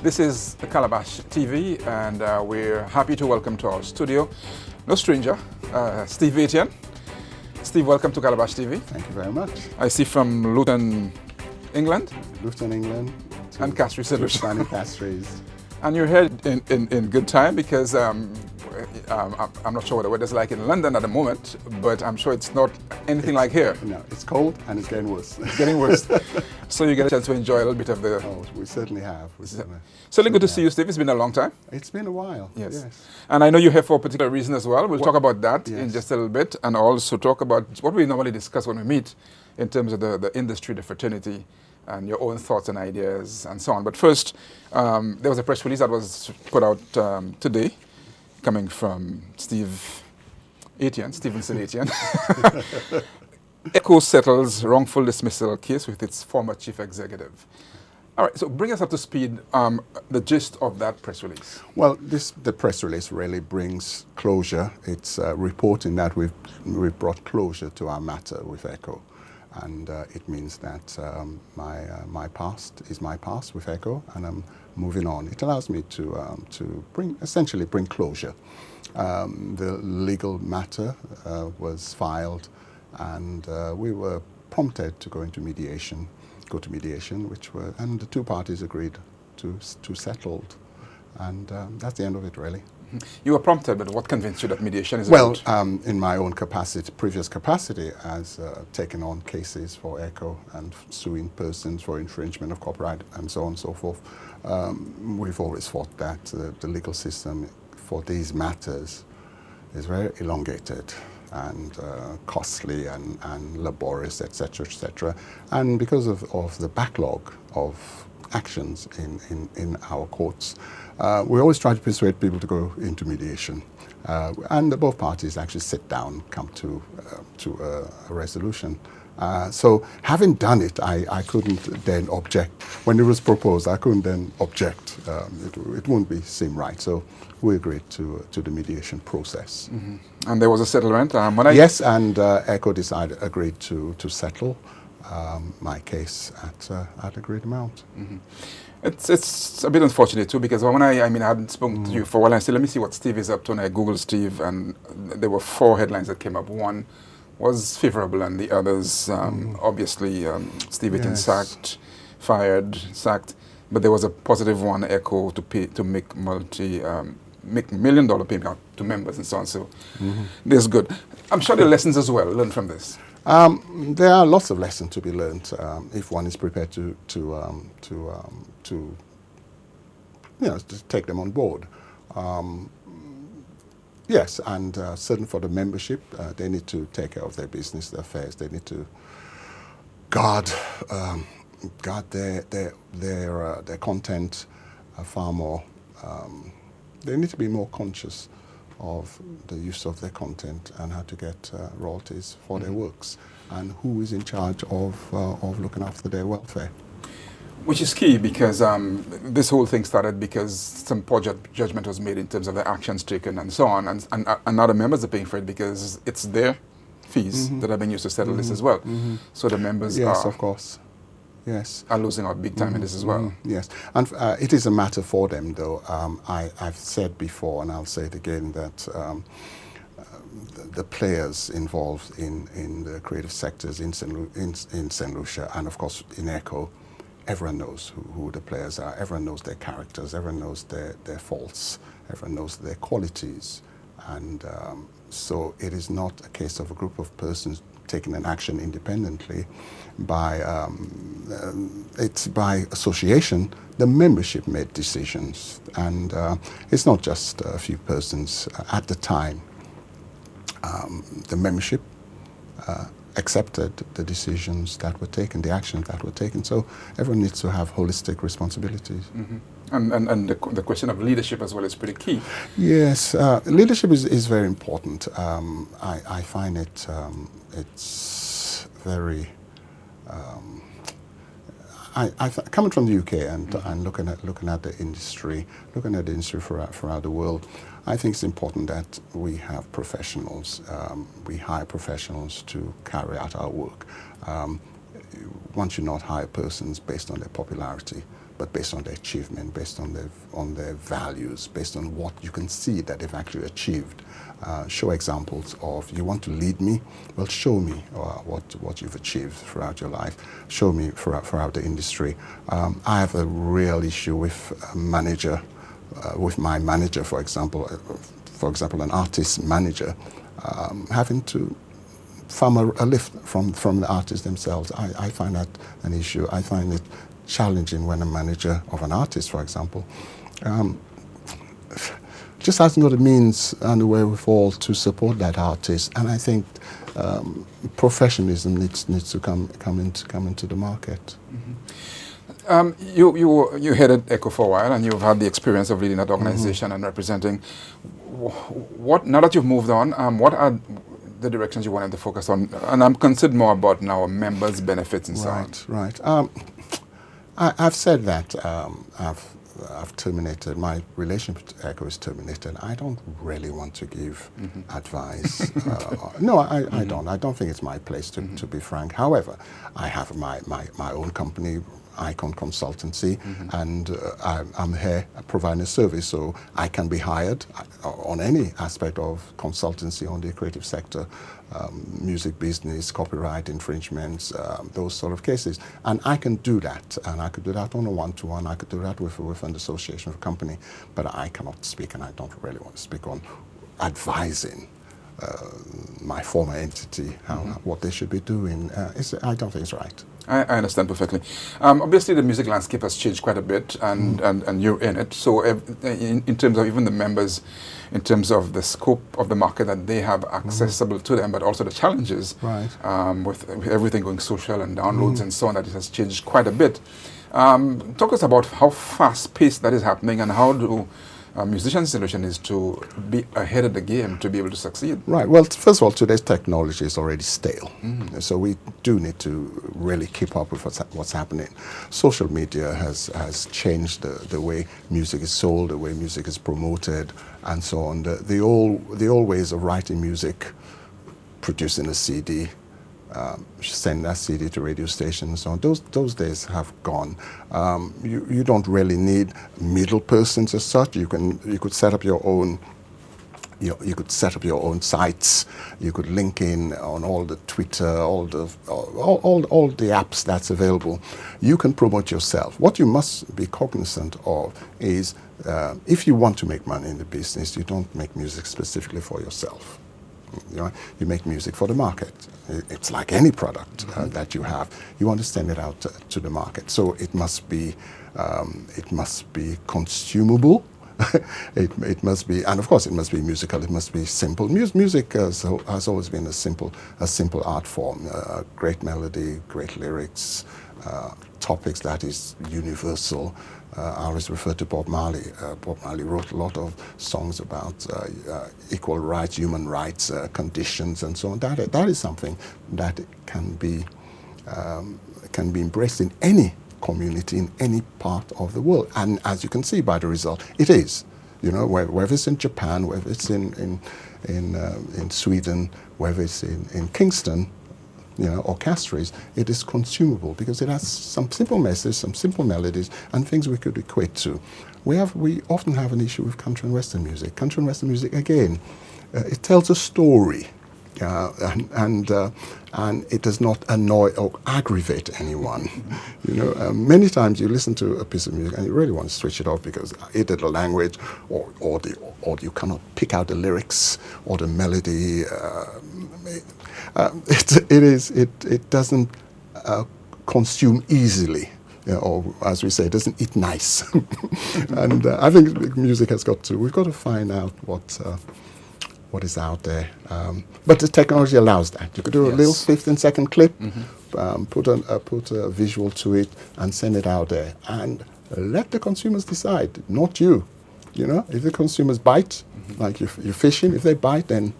This is the Calabash TV, and we're happy to welcome to our studio, no stranger, Mr Etienne. Steve, welcome to Calabash TV. Thank you very much. I see from Luton, England. Luton, England. And Castries, St. Lucia. Castries. And you're here in good time because I'm not sure what the weather's like in London at the moment, but I'm sure it's not anything like here. No, it's cold and it's getting worse. It's getting worse. So you get a chance to enjoy a little bit of the... Oh, we certainly have. Certainly good to see you, Steve. It's been a long time. It's been a while. Yes. And I know you're here for a particular reason as well. We'll talk about that in just a little bit, and also talk about what we normally discuss when we meet in terms of the industry, the fraternity, and your own thoughts and ideas and so on. But first, there was a press release that was put out today, coming from Steve Etienne, Stevenson Etienne. ECCO settles wrongful dismissal case with its former chief executive. All right, so bring us up to speed, the gist of that press release. Well, the press release really brings closure. It's reporting that we've brought closure to our matter with ECCO. And it means that my past is my past with ECCO, and I'm moving on. It allows me to essentially bring closure. The legal matter was filed, and we were prompted to go to mediation, and the two parties agreed to settled, and that's the end of it, really. You were prompted, but what convinced you that mediation is well, good? In my own previous capacity as taking on cases for ECCO and suing persons for infringement of copyright and so on and so forth, we've always thought that the legal system for these matters is very elongated and costly and laborious, etc., etc. And because of the backlog of actions in our courts, we always try to persuade people to go into mediation, and both parties actually sit down, come to a resolution. So having done it, I couldn't then object. When it was proposed, I couldn't then object. It wouldn't seem right. So we agreed to the mediation process. Mm-hmm. And there was a settlement? Yes, and ECCO agreed to settle my case at agreed amount. Mm-hmm. It's a bit unfortunate too, because when I hadn't spoken to you for a while. I said, let me see what Steve is up to, and I googled Steve, and there were 4 headlines that came up. One was favorable, and the others, obviously, Steve Etienne sacked, but there was a positive one, ECCO to make $1 million payment out to members and so on. So this is good. I'm sure there are lessons as well learned from this. There are lots of lessons to be learned if one is prepared to take them on board. Yes, and certainly for the membership, they need to take care of their business, their affairs. They need to guard their content far more. They need to be more conscious of the use of their content and how to get royalties for their works, and who is in charge of looking after their welfare. Which is key, because this whole thing started because some poor judgment was made in terms of the actions taken and so on, and now the members are paying for it because it's their fees that are being used to settle this as well. So the members of course. Yes. Are losing out big time in this as well. Yes, and it is a matter for them, though. I've said before, and I'll say it again, that the players involved in the creative sectors in St. Lucia, and of course in ECCO, everyone knows who the players are. Everyone knows their characters. Everyone knows their faults. Everyone knows their qualities. And so it is not a case of a group of persons taking an action independently. It's by association. The membership made decisions, and it's not just a few persons. At the time, the membership accepted the decisions that were taken, the actions that were taken. So everyone needs to have holistic responsibilities. And the question of leadership as well is pretty key. Yes, leadership is very important. I find it's very. Coming from the UK and looking at the industry, throughout the world, I think it's important that we have professionals. We hire professionals to carry out our work. One should not hire persons based on their popularity. but based on their achievement, based on their values, based on what you can see that they've actually achieved. Show examples of, you want to lead me? Well, show me what you've achieved throughout your life. Show me throughout the industry. I have a real issue with a manager, with my manager, for example, an artist manager, having to farm a lift from the artists themselves. I find that an issue. I find it challenging when a manager of an artist, for example, just hasn't got the means and the wherewithal to support that artist. And I think professionalism needs to come into the market. Mm-hmm. You headed ECCO for a while, and you've had the experience of leading that organization and representing. What now that you've moved on, what are the directions you wanted to focus on? And I'm concerned more about now members' benefits and so on. Right. I've said that I've terminated, my relationship with ECCO is terminated. I don't really want to give advice. No, I don't. I don't think it's my place to be frank. However, I have my own company, Icon Consultancy, and I'm here providing a service, so I can be hired on any aspect of consultancy on the creative sector, music business, copyright infringements, those sort of cases. And I can do that, and I could do that on a one-to-one, I could do that with an association of a company, but I cannot speak, and I don't really want to speak on advising my former entity what they should be doing. I don't think it's right. I understand perfectly. Obviously, the music landscape has changed quite a bit, and you're in it. So in terms of even the members, in terms of the scope of the market that they have accessible to them, but also the challenges with everything going social and downloads and so on, that it has changed quite a bit. Talk to us about how fast-paced that is happening, and how do musicians' solution is to be ahead of the game to be able to succeed. Right. Well, first of all, today's technology is already stale. So we do need to really keep up with what's happening. Social media has changed the way music is sold, the way music is promoted, and so on. The old ways of writing music, producing a CD, send that CD to radio stations, so those days have gone. You don't really need middle persons as such. You could set up your own. You could set up your own sites. You could link in on all the Twitter, all the apps that's available. You can promote yourself. What you must be cognizant of is, if you want to make money in the business, you don't make music specifically for yourself. You make music for the market. It's like any product that you have. You want to send it out to the market. So it must be consumable. it must be, and of course, it must be musical. It must be simple. Music has always been a simple art form. Great melody, great lyrics, topics that is universal. I always refer to Bob Marley. Bob Marley wrote a lot of songs about equal rights, human rights, conditions, and so on. That is something that can be embraced in any community in any part of the world. And as you can see by the result, it is. Whether it's in Japan, whether it's in Sweden, whether it's in Kingston, or Castries, it is consumable because it has some simple messages, some simple melodies, and things we could equate to. We often have an issue with country and western music. Country and western music, again, it tells a story, and it does not annoy or aggravate anyone. Many times you listen to a piece of music and you really want to switch it off because either the language or you cannot pick out the lyrics or the melody. It doesn't consume easily, or as we say, it doesn't eat nice. And I think music we've got to find out what is out there. But the technology allows that. You could do a little 15-second clip, put a visual to it, and send it out there, and let the consumers decide, not you. If the consumers bite, like you're fishing, if they bite, then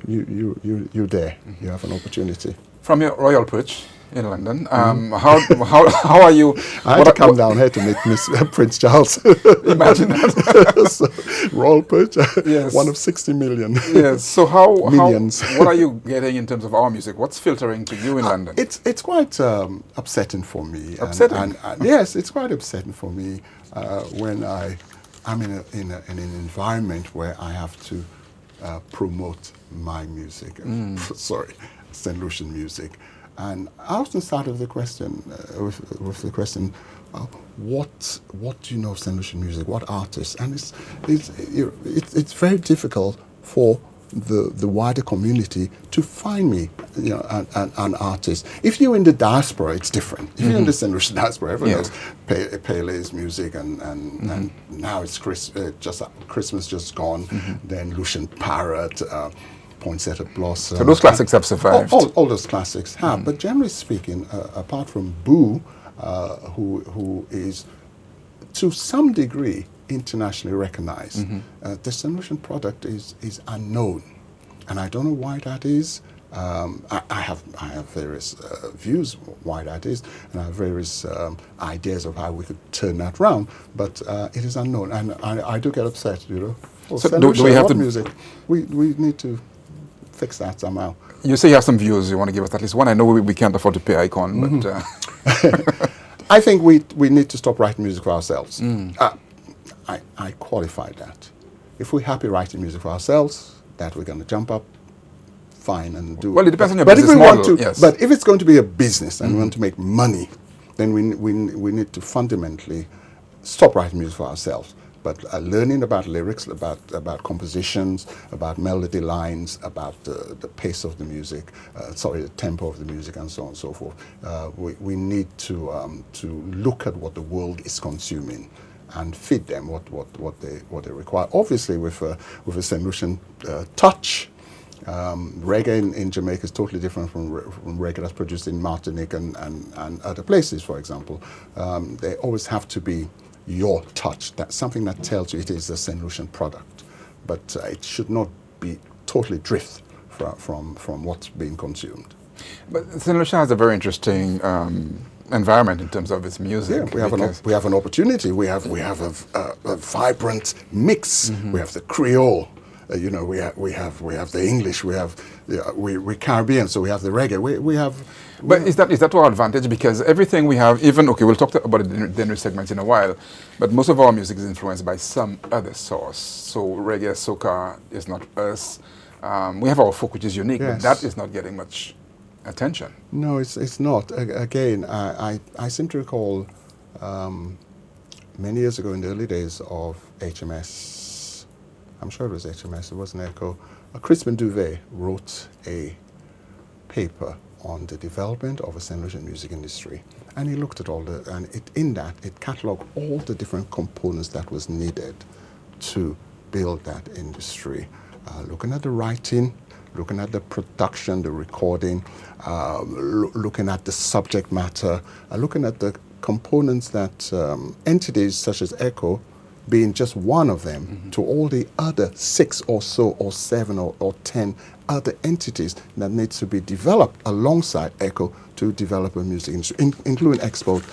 you're there. You have an opportunity. From your royal perch, in London. How are you? I had to come down here to meet Miss Prince Charles. Imagine that. So, royal perch, Yes. one of 60 million. Yes. So Millions. what are you getting in terms of our music? What's filtering to you in London? It's quite upsetting for me. Upsetting? And yes, it's quite upsetting for me when I'm in an environment where I have to promote my music. Sorry, St. Lucian music. And I often start with the question, what do you know of St. Lucian music? What artists? And it's very difficult for the wider community to find me, an artist. If you're in the diaspora, it's different. If you're in the St. Lucian diaspora, everyone knows Pele's music, and now it's Christmas just gone. Then Lucian Parrot. Poinsettia Blossom. So those classics have survived. All those classics have. But generally speaking, apart from Boo, who is to some degree internationally recognized, the St. Lucian product is unknown, and I don't know why that is. I have various views why that is, and I have various ideas of how we could turn that round. But it is unknown, and I do get upset. Oh, So St. do Lucian, we have what to music? We need to fix that somehow. You say you have some views. You want to give us at least one. I know we can't afford to pay Icon, but I think we need to stop writing music for ourselves. I qualify that. If we're happy writing music for ourselves, that we're going to jump up, fine, and do. Well, it depends on your but business if we model. want to, Yes. but if it's going to be a business and we want to make money, then we need to fundamentally stop writing music for ourselves. But learning about lyrics, about compositions, about melody lines, about the pace of the music, the tempo of the music, and so on and so forth. We need to look at what the world is consuming and feed them what they require. Obviously, with a St. Lucian touch. Reggae in Jamaica is totally different from reggae that's produced in Martinique and other places, for example. They always have to be your touch. That's something that tells you it is a St. Lucian product. But it should not be totally drift from what's being consumed. But St. Lucia has a very interesting environment in terms of its music. Yeah, we have an opportunity. We have a vibrant mix. We have the Creole. We have the English. We Caribbean. So we have the reggae. We have. But is that to our advantage? Because everything we have, we'll talk about the genre segments in a while, but most of our music is influenced by some other source. So reggae, soca is not us. We have our folk, which is unique, but that is not getting much attention. No, it's not. Again, I seem to recall many years ago in the early days of HMS, I'm sure it was HMS, it wasn't ECCO, Crispin Duvet wrote a paper on the development of a St. Lucian music industry. And he looked at it catalogued all the different components that was needed to build that industry. Looking at the writing, looking at the production, the recording, looking at the subject matter, looking at the components that entities such as ECCO being just one of them, to all the other 6 or so, or 7 or 10 other entities that needs to be developed alongside ECCO to develop a music industry, including export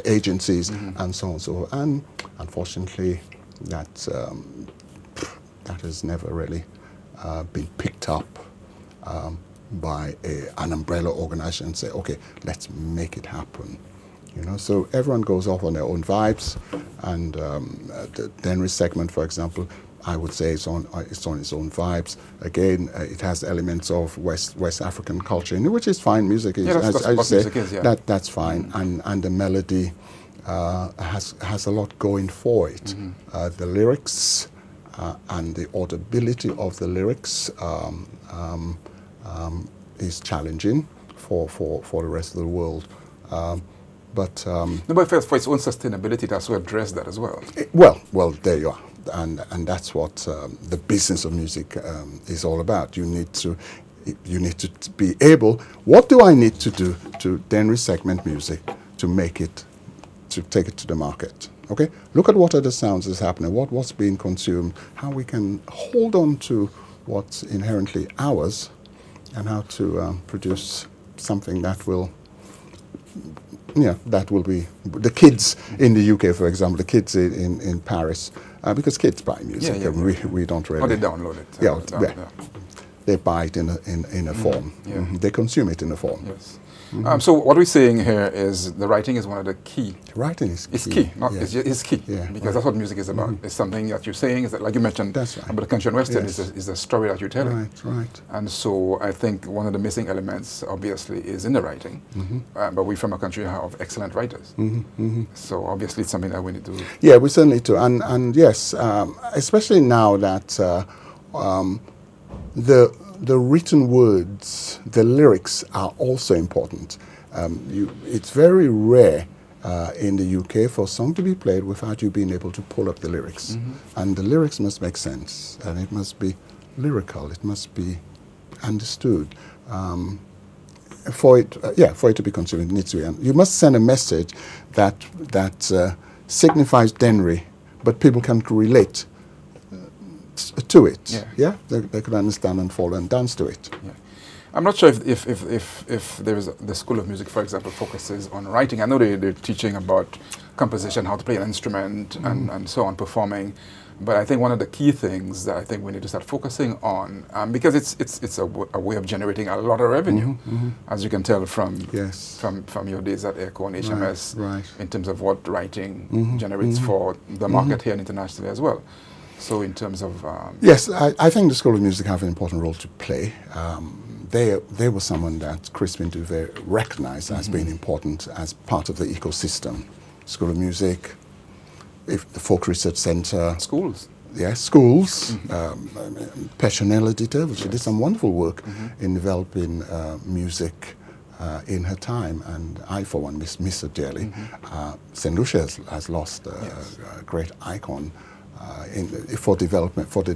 agencies and so on and so on. And unfortunately, that has never really been picked up by an umbrella organization and say, okay, let's make it happen. So everyone goes off on their own vibes, and the Denry segment, for example, I would say it's on its own vibes. Again, it has elements of West African culture in it, which is fine. Music is, that's fine, and the melody has a lot going for it. The lyrics and the audibility of the lyrics is challenging for the rest of the world. But for its own sustainability, it has to address that as well. Well, there you are, and that's what the business of music is all about. You need to be able. What do I need to do to then resegment music to make it, to take it to the market? Okay, look at what other sounds is happening, what's being consumed, how we can hold on to what's inherently ours, and how to produce something that will, that will be the kids in the UK, for example, the kids in Paris, because kids buy music, and we don't really. Or they download it. They buy it in a form. They consume it in a form. Yes. So what we're saying here is the writing is one of the key. Writing is key. It's key. It's key. Because that's what music is about. It's something that you're saying, is that, like you mentioned, about the country and western, is the story that you're telling. Right. And so I think one of the missing elements, obviously, is in the writing. But we from a country have excellent writers. So obviously it's something that we need to. Yeah, we certainly do. And yes, especially now that the written words, the lyrics are also important. It's very rare in the UK for a song to be played without you being able to pull up the lyrics. And the lyrics must make sense, and it must be lyrical, it must be understood. For it to be consumed, it needs to be. You must send a message that signifies Denry, but people can relate to it. They could understand and fall and dance to it. I'm not sure if there is the School of Music, for example, focuses on writing. I know they're teaching about composition, how to play an instrument, and so on, performing. But I think one of the key things that I think we need to start focusing on, because it's a way of generating a lot of revenue, as you can tell from your days at ECCO and HMS, in terms of what writing generates for the market here and internationally as well. So in terms of... yes, I think the School of Music have an important role to play. They were someone that Crispin Duvet recognized as being important as part of the ecosystem. School of Music, the Folk Research Center. Schools. Yes, schools. Passionella Editor, which did some wonderful work in developing music in her time. And I, for one, miss her dearly. St. Lucia has lost a great icon. For the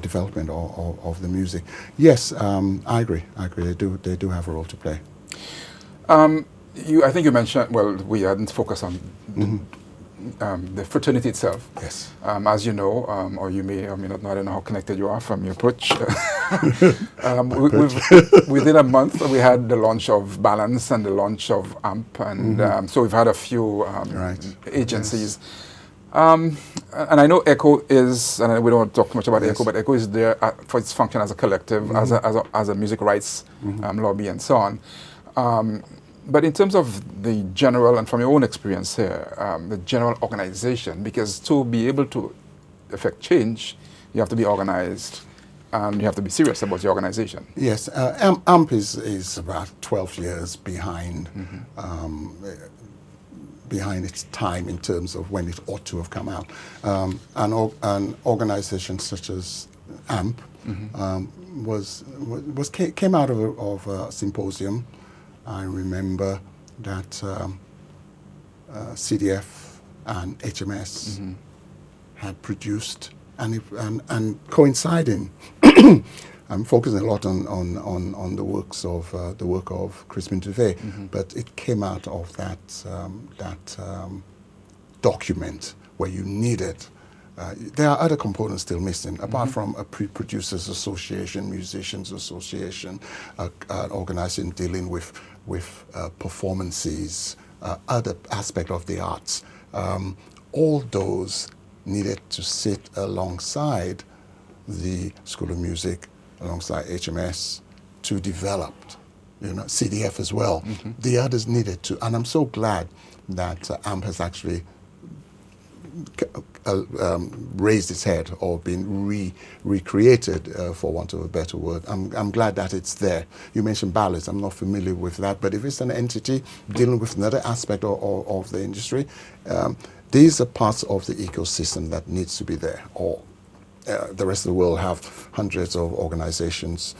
development of the music. Yes, I agree. They do have a role to play. I think you mentioned, well, we hadn't focused on the fraternity itself. Yes. As you know, or you may or may not know, I don't know how connected you are from your approach. Within a month, we had the launch of Balance and the launch of AMP, and so we've had a few agencies. And I know ECCO is, and we don't talk much about ECCO, but ECCO is there for its function as a collective, as a music rights lobby and so on. But in terms of the general, and from your own experience here, the general organization, because to be able to affect change, you have to be organized and you have to be serious about your organization. Yes, AMP is about 12 years behind. Behind its time in terms of when it ought to have come out. An organization such as AMP came out of a symposium. I remember that CDF and HMS had produced, and coinciding. I'm focusing a lot on the work of Crispin Duvet, but it came out of that document where you needed. There are other components still missing, apart from a producers association, musicians association, an organization dealing with performances, other aspect of the arts. All those needed to sit alongside the School of Music, alongside HMS, to develop, CDF as well. The others needed to, and I'm so glad that AMP has actually raised its head or been recreated, for want of a better word. I'm glad that it's there. You mentioned ballads. I'm not familiar with that, but if it's an entity dealing with another aspect of the industry, these are parts of the ecosystem that needs to be there. Or the rest of the world have hundreds of organizations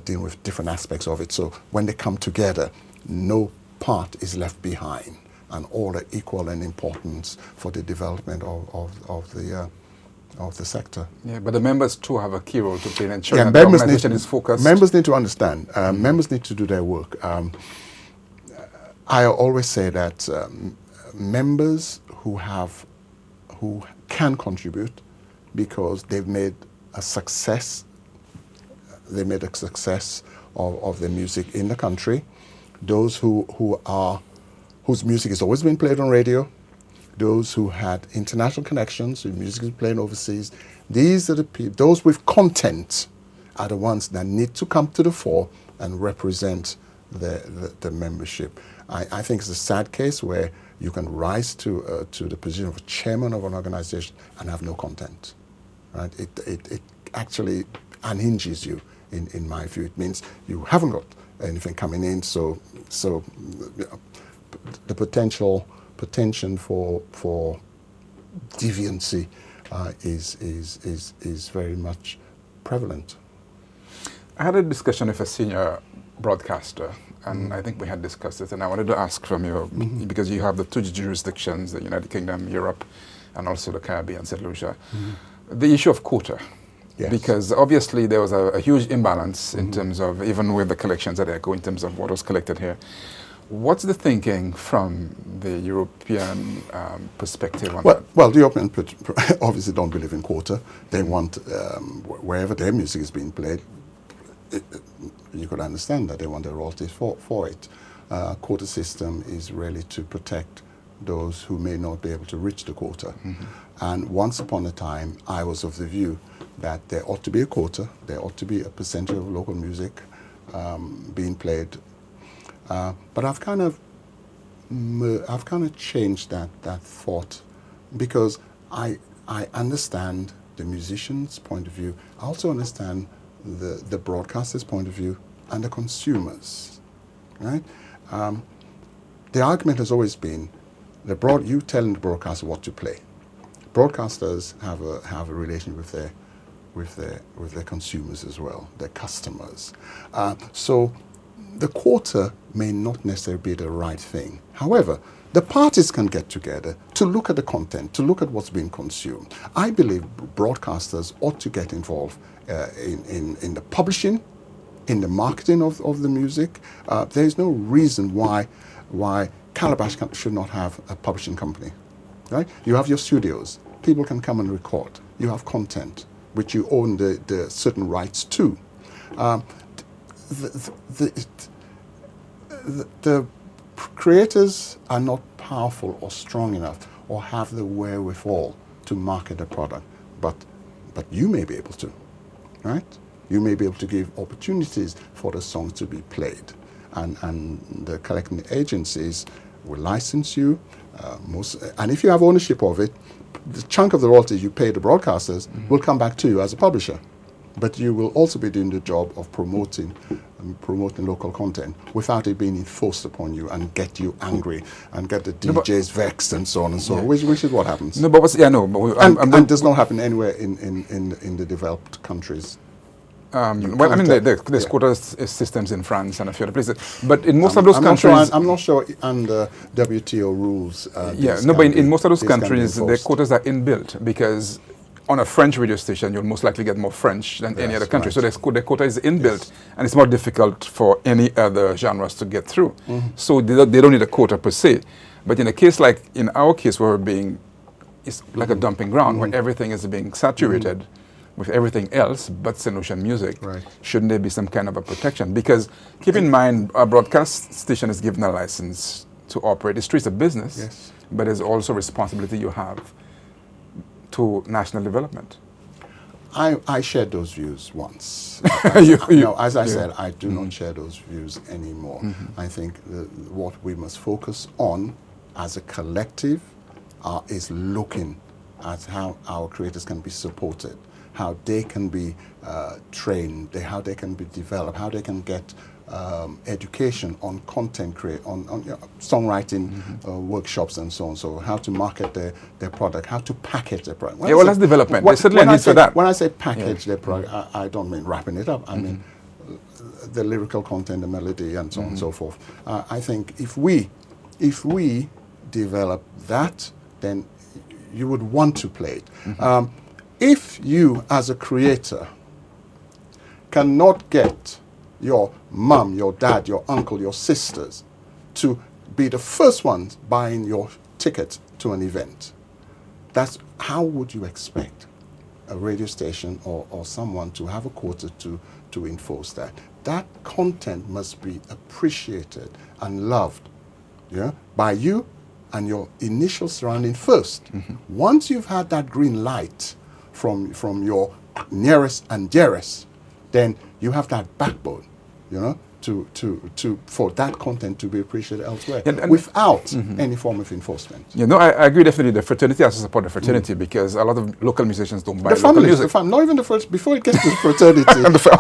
dealing with different aspects of it. So when they come together, no part is left behind, and all are equal in importance for the development of the sector. Yeah, but the members too have a key role to play in ensuring that the organization is focused. Members need to understand. Members need to do their work. I always say that members who can contribute because they've made a success of the music in the country, those whose music has always been played on radio, those who had international connections, whose music is playing overseas. These are the people, those with content are the ones that need to come to the fore and represent the membership. I think it's a sad case where you can rise to the position of a chairman of an organization and have no content. Right? It actually unhinges you, in my view. It means you haven't got anything coming in, so the potential for deviancy is very much prevalent. I had a discussion with a senior broadcaster, and I think we had discussed it, and I wanted to ask from you, because you have the two jurisdictions, the United Kingdom, Europe, and also the Caribbean, St. Lucia, the issue of quota. Yes. Because obviously there was a huge imbalance in terms of, even with the collections at ECCO, in terms of what was collected here. What's the thinking from the European perspective on that? Well, the Europeans obviously don't believe in quota. They want, wherever their music is being played, you could understand that they want their royalties for it. Quota system is really to protect those who may not be able to reach the quota. And once upon a time, I was of the view that there ought to be a quota, there ought to be a percentage of local music being played. But I've kind of changed that thought, because I understand the musician's point of view. I also understand the broadcaster's point of view and the consumers, right? The argument has always been you telling the broadcaster what to play. Broadcasters have a relation with their consumers as well, their customers. So the quota may not necessarily be the right thing. However, the parties can get together to look at the content, to look at what's being consumed. I believe broadcasters ought to get involved in the publishing, in the marketing of the music. There is no reason why Calabash should not have a publishing company. Right? You have your studios. People can come and record. You have content, which you own the certain rights to. The creators are not powerful or strong enough or have the wherewithal to market a product, but you may be able to, right? You may be able to give opportunities for the song to be played, and the collecting agencies will license you. And if you have ownership of it, the chunk of the royalties you pay the broadcasters will come back to you as a publisher. But you will also be doing the job of promoting local content without it being enforced upon you and get you angry and get the DJs vexed and so on and so on, which is what happens. No, but and does not happen anywhere in the developed countries. Well, I mean, there's quota systems in France and a few other places, but in most of those countries, I'm not sure under WTO rules. But in most of those countries, the quotas are inbuilt, because on a French radio station, you'll most likely get more French than any other country. Right. So the quota is inbuilt, and it's more difficult for any other genres to get through. So they don't need a quota per se. But in a case like in our case, where it's like a dumping ground, where everything is being saturated with everything else but St. Lucian music, shouldn't there be some kind of a protection? Because keep in mind, a broadcast station is given a license to operate. It's treated as a business, but there's also responsibility you have to national development. I shared those views once. As I said, I do not share those views anymore. I think what we must focus on as a collective is looking at how our creators can be supported, how they can be trained, how they can be developed, how they can get education on content on songwriting workshops and so on. So how to market their product, how to package their product. That's development. There's certainly a need for that. When I say package their product, I don't mean wrapping it up. I mean the lyrical content, the melody, and so on and so forth. I think if we develop that, then you would want to play it. If you, as a creator, cannot get your mum, your dad, your uncle, your sisters to be the first ones buying your ticket to an event, how would you expect a radio station or someone to have a quota to enforce that. That content must be appreciated and loved, yeah, by you and your initial surrounding first. Once you've had that green light from your nearest and dearest, then you have that backbone, you know, for that content to be appreciated elsewhere, and without any form of enforcement. You know, I agree definitely. The fraternity has to support the fraternity because a lot of local musicians don't buy local music. Not even the first. Before it gets to the fraternity,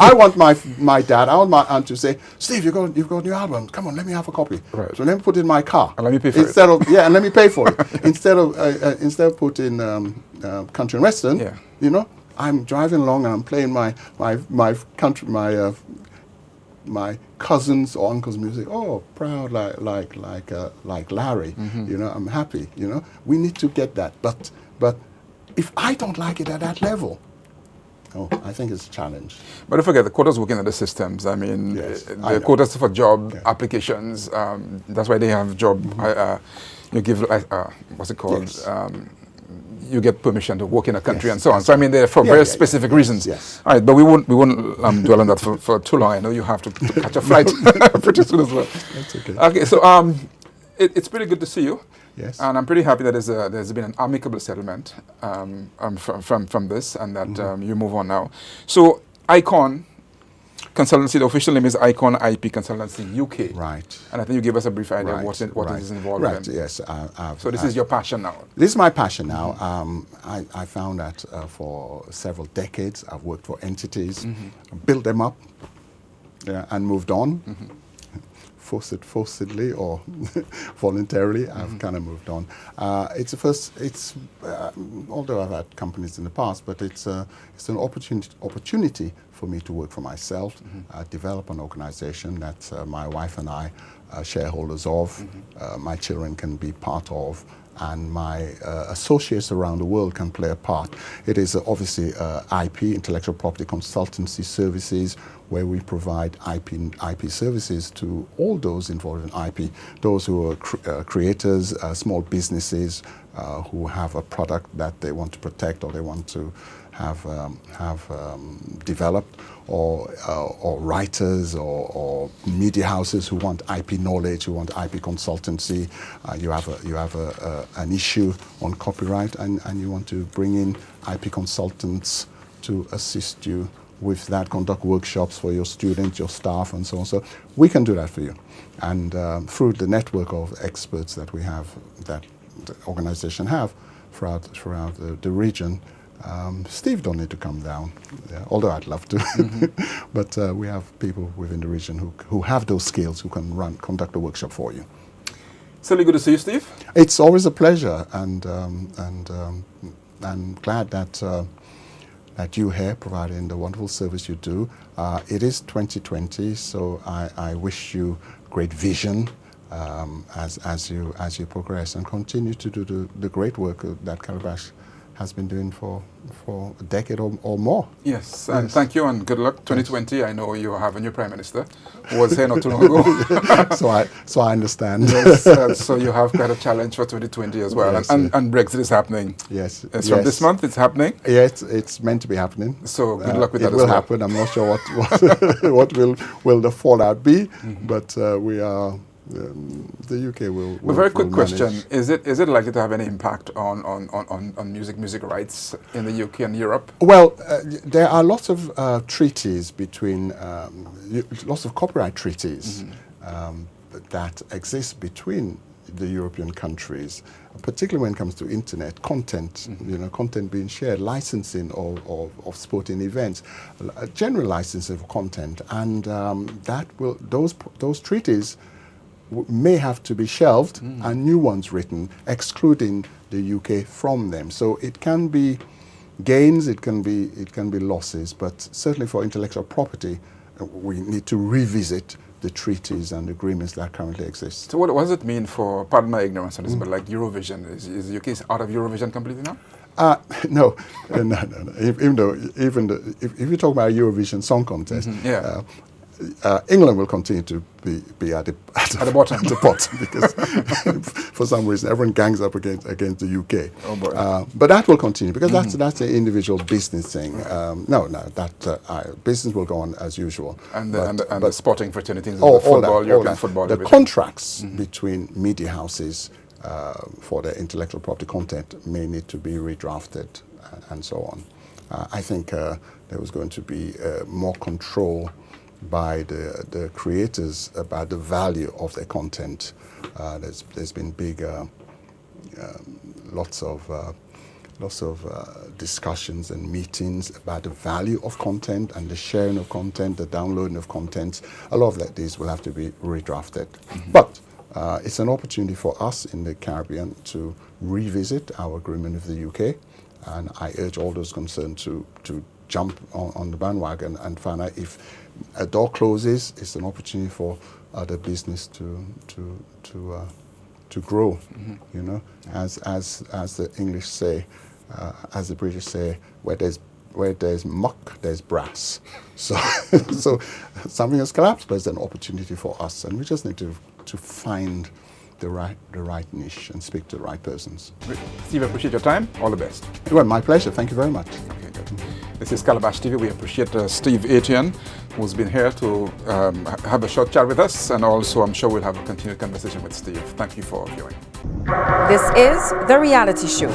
I want my dad, I want my aunt to say, Steve, you've got a new album. Come on, let me have a copy. Right. So let me put it in my car. And let me pay for it. And let me pay for it. instead of putting country and western, you know, I'm driving along and I'm playing my country, my cousins or uncles' music. Oh, proud like Larry. You know, I'm happy. You know, we need to get that. But if I don't like it at that level, I think it's a challenge. But don't forget, the quotas working in the systems. I mean, the quotas for job applications. That's why they have job. You give what's it called? Yes. You get permission to work in a country and so on. So I mean, they're for very specific reasons. Yes. All right, but we won't dwell on that for too long. I know you have to catch a flight pretty soon as well. That's okay. Okay, so it's pretty good to see you. Yes. And I'm pretty happy that there's been an amicable settlement from this, and that you move on now. So Icon Consultancy, the official name is Icon IP Consultancy UK. Right. And I think you gave us a brief idea of what it is involved in. Right, yes. So this is your passion now? This is my passion now. I found that for several decades I've worked for entities, built them up, and moved on. Forcedly or voluntarily, I've kind of moved on. Although I've had companies in the past, but it's an opportunity for me to work for myself, develop an organization that my wife and I are shareholders of, my children can be part of, and my associates around the world can play a part. It is obviously IP, intellectual property consultancy services, where we provide IP services to all those involved in IP, those who are creators, small businesses who have a product that they want to protect or they want to have developed, or writers or media houses who want IP knowledge, who want IP consultancy. You have an issue on copyright, and you want to bring in IP consultants to assist you with that, conduct workshops for your students, your staff, and so on. So we can do that for you. And through the network of experts that we have, that the organization have throughout the region, Steve don't need to come down, although I'd love to. But we have people within the region who have those skills, who can conduct a workshop for you. Certainly good to see you, Steve. It's always a pleasure, and I'm glad that you here providing the wonderful service you do. It is 2020, so I wish you great vision as you progress and continue to do the great work that Calabash has been doing for a decade or more. Yes, and thank you and good luck. 2020, I know you have a new Prime Minister who was here not too long ago. so I understand. Yes, so you have quite a challenge for 2020 as well. Yes, and Brexit is happening. Yes. It's from this month, it's happening. Yes, it's meant to be happening. So good luck with that as well. It will happen. I'm not sure what will the fallout be, but we are... the UK will. A very quick question: Is it likely to have any impact on music rights in the UK and Europe? Well, there are lots of treaties between lots of copyright treaties that exist between the European countries, particularly when it comes to internet content. Content being shared, licensing of sporting events, general licensing of content, and those treaties may have to be shelved and new ones written, excluding the UK from them. So it can be gains, it can be losses, but certainly for intellectual property, we need to revisit the treaties and agreements that currently exist. So what does it mean for, pardon my ignorance on this, but like Eurovision, is the UK out of Eurovision completely now? No. Even though if you talk about Eurovision Song Contest, England will continue to be at the bottom. At the bottom because for some reason everyone gangs up against the UK. Oh boy. But that will continue because that's an individual business thing. Business will go on as usual. And the sporting fraternities, European football. The everything. contracts between media houses for their intellectual property content may need to be redrafted and so on. I think there was going to be more control by the creators about the value of their content. There's been big, lots of discussions and meetings about the value of content and the sharing of content, the downloading of content. A lot of these will have to be redrafted. But it's an opportunity for us in the Caribbean to revisit our agreement with the UK, and I urge all those concerned to jump on the bandwagon and find out if a door closes, it's an opportunity for other business to grow. You know, as the English say, as the British say, where there's muck, there's brass. So something has collapsed, but it's an opportunity for us, and we just need to find the right niche and speak to the right persons. Steve, I appreciate your time. All the best. Well, my pleasure. Thank you very much. Okay, good. This is Calabash TV. We appreciate Steve Etienne, who's been here to have a short chat with us, and also I'm sure we'll have a continued conversation with Steve. Thank you for viewing. This is The Reality Show.